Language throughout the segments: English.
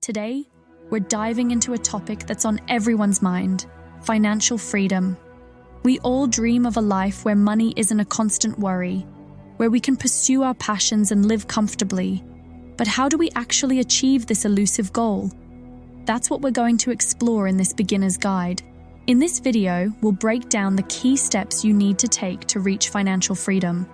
Today, we're diving into a topic that's on everyone's mind: financial freedom. We all dream of a life where money isn't a constant worry, where we can pursue our passions and live comfortably. But how do we actually achieve this elusive goal? That's what we're going to explore in this beginner's guide. In this video, we'll break down the key steps you need to take to reach financial freedom.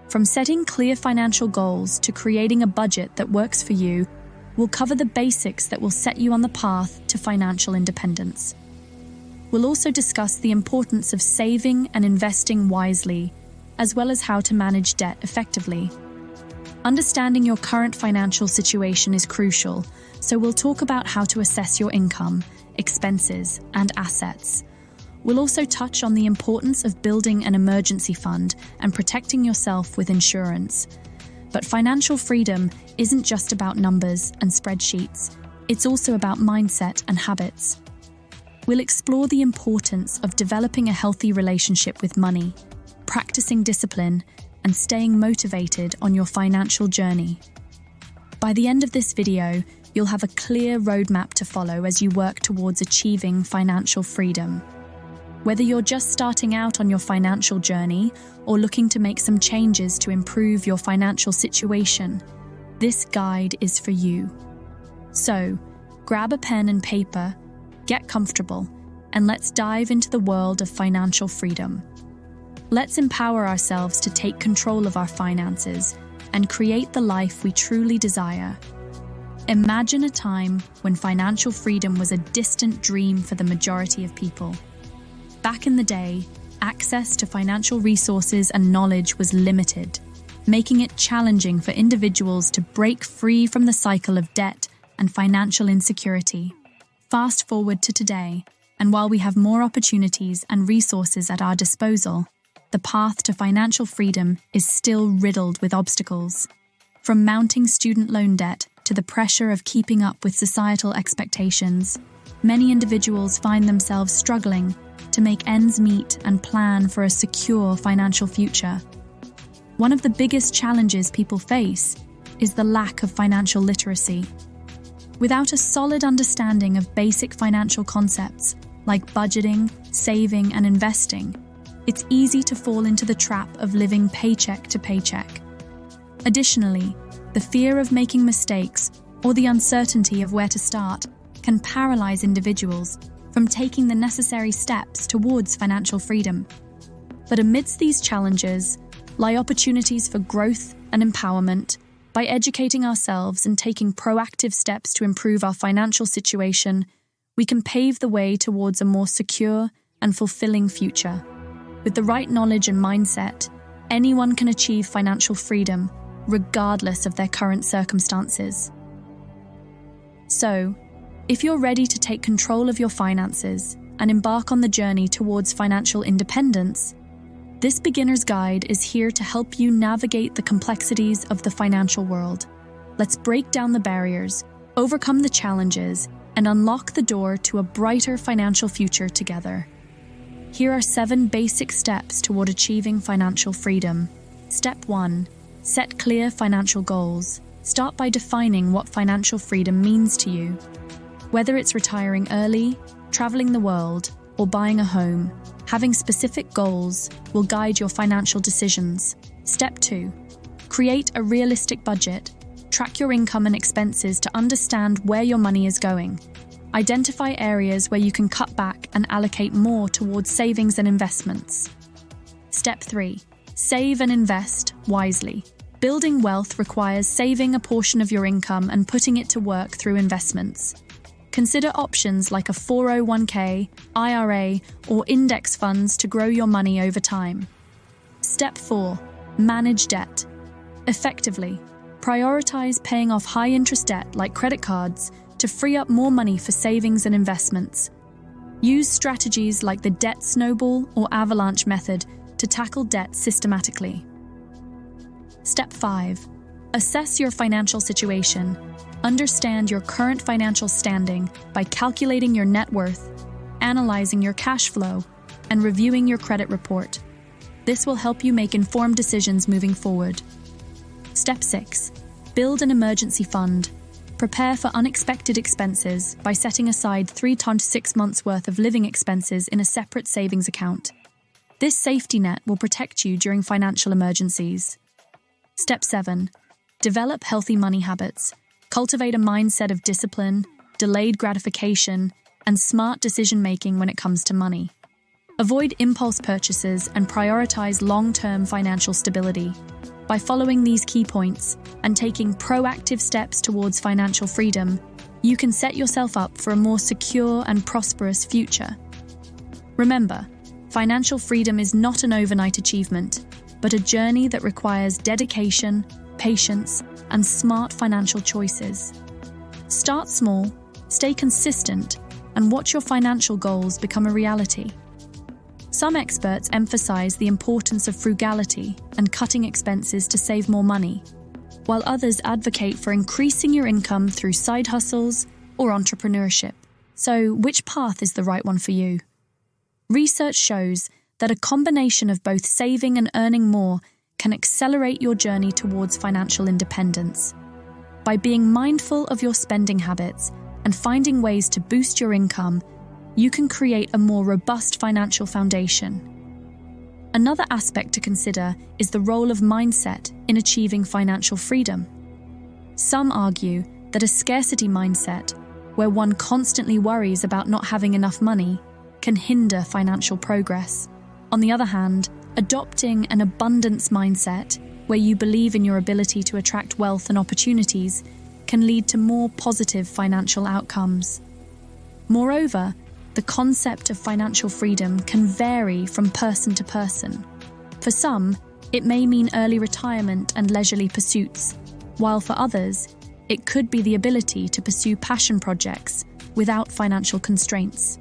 From setting clear financial goals to creating a budget that works for you, we'll cover the basics that will set you on the path to financial independence. We'll also discuss the importance of saving and investing wisely, as well as how to manage debt effectively. Understanding your current financial situation is crucial, so we'll talk about how to assess your income, expenses, and assets. We'll also touch on the importance of building an emergency fund and protecting yourself with insurance. But financial freedom isn't just about numbers and spreadsheets. It's also about mindset and habits. We'll explore the importance of developing a healthy relationship with money, practicing discipline, and staying motivated on your financial journey. By the end of this video, you'll have a clear roadmap to follow as you work towards achieving financial freedom. Whether you're just starting out on your financial journey or looking to make some changes to improve your financial situation, this guide is for you. So, grab a pen and paper, get comfortable, and let's dive into the world of financial freedom. Let's empower ourselves to take control of our finances and create the life we truly desire. Imagine a time when financial freedom was a distant dream for the majority of people. Back in the day, access to financial resources and knowledge was limited, making it challenging for individuals to break free from the cycle of debt and financial insecurity. Fast forward to today, and while we have more opportunities and resources at our disposal, the path to financial freedom is still riddled with obstacles. From mounting student loan debt to the pressure of keeping up with societal expectations, many individuals find themselves struggling to make ends meet and plan for a secure financial future. One of the biggest challenges people face is the lack of financial literacy. Without a solid understanding of basic financial concepts like budgeting, saving, and investing, it's easy to fall into the trap of living paycheck to paycheck. Additionally, the fear of making mistakes or the uncertainty of where to start can paralyze individuals from taking the necessary steps towards financial freedom. But amidst these challenges lie opportunities for growth and empowerment. By educating ourselves and taking proactive steps to improve our financial situation, we can pave the way towards a more secure and fulfilling future. With the right knowledge and mindset, anyone can achieve financial freedom, regardless of their current circumstances. So, if you're ready to take control of your finances and embark on the journey towards financial independence, this beginner's guide is here to help you navigate the complexities of the financial world. Let's break down the barriers, overcome the challenges, and unlock the door to a brighter financial future together. Here are 7 basic steps toward achieving financial freedom. Step 1. Set clear financial goals. Start by defining what financial freedom means to you. Whether it's retiring early, traveling the world, or buying a home, having specific goals will guide your financial decisions. Step 2. Create a realistic budget. Track your income and expenses to understand where your money is going. Identify areas where you can cut back and allocate more towards savings and investments. Step 3. Save and invest wisely. Building wealth requires saving a portion of your income and putting it to work through investments. Consider options like a 401k, IRA, or index funds to grow your money over time. Step 4. Manage debt. Effectively, prioritize paying off high-interest debt like credit cards to free up more money for savings and investments. Use strategies like the debt snowball or avalanche method to tackle debt systematically. Step 5. Assess your financial situation. Understand your current financial standing by calculating your net worth, analyzing your cash flow, and reviewing your credit report. This will help you make informed decisions moving forward. Step 6. Build an emergency fund. Prepare for unexpected expenses by setting aside 3 to 6 months' worth of living expenses in a separate savings account. This safety net will protect you during financial emergencies. Step 7. Develop healthy money habits. Cultivate a mindset of discipline, delayed gratification, and smart decision-making when it comes to money. Avoid impulse purchases and prioritize long-term financial stability. By following these key points and taking proactive steps towards financial freedom, you can set yourself up for a more secure and prosperous future. Remember, financial freedom is not an overnight achievement, but a journey that requires dedication, patience, and smart financial choices. Start small, stay consistent, and watch your financial goals become a reality. Some experts emphasize the importance of frugality and cutting expenses to save more money, while others advocate for increasing your income through side hustles or entrepreneurship. So, which path is the right one for you? Research shows that a combination of both saving and earning more can accelerate your journey towards financial independence. By being mindful of your spending habits and finding ways to boost your income, you can create a more robust financial foundation. Another aspect to consider is the role of mindset in achieving financial freedom. Some argue that a scarcity mindset, where one constantly worries about not having enough money, can hinder financial progress. On the other hand, adopting an abundance mindset, where you believe in your ability to attract wealth and opportunities, can lead to more positive financial outcomes. Moreover, the concept of financial freedom can vary from person to person. For some, it may mean early retirement and leisurely pursuits, while for others, it could be the ability to pursue passion projects without financial constraints.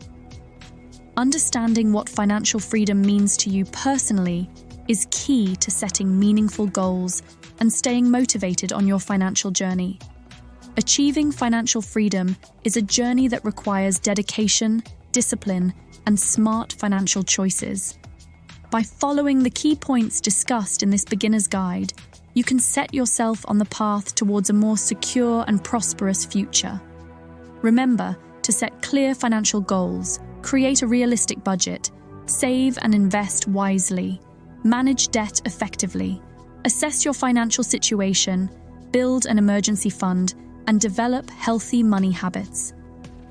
Understanding what financial freedom means to you personally is key to setting meaningful goals and staying motivated on your financial journey. Achieving financial freedom is a journey that requires dedication, discipline, and smart financial choices. By following the key points discussed in this beginner's guide, you can set yourself on the path towards a more secure and prosperous future. Remember to set clear financial goals, create a realistic budget, save and invest wisely, manage debt effectively, assess your financial situation, build an emergency fund, and develop healthy money habits.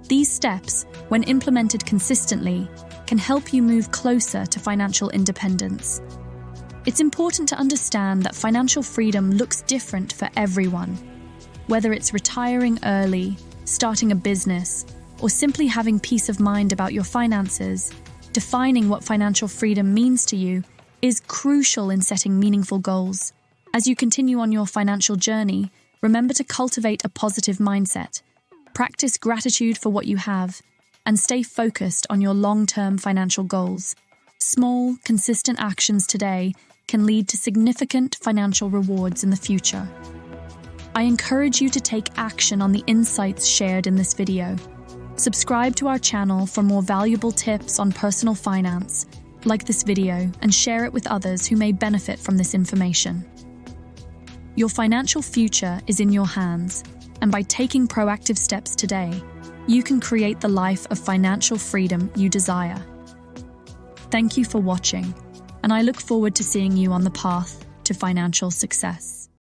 These steps, when implemented consistently, can help you move closer to financial independence. It's important to understand that financial freedom looks different for everyone. Whether it's retiring early, starting a business, or simply having peace of mind about your finances, defining what financial freedom means to you is crucial in setting meaningful goals. As you continue on your financial journey, remember to cultivate a positive mindset. Practice gratitude for what you have, and stay focused on your long-term financial goals. Small, consistent actions today can lead to significant financial rewards in the future. I encourage you to take action on the insights shared in this video. Subscribe to our channel for more valuable tips on personal finance. Like this video and share it with others who may benefit from this information. Your financial future is in your hands, and by taking proactive steps today, you can create the life of financial freedom you desire. Thank you for watching, and I look forward to seeing you on the path to financial success.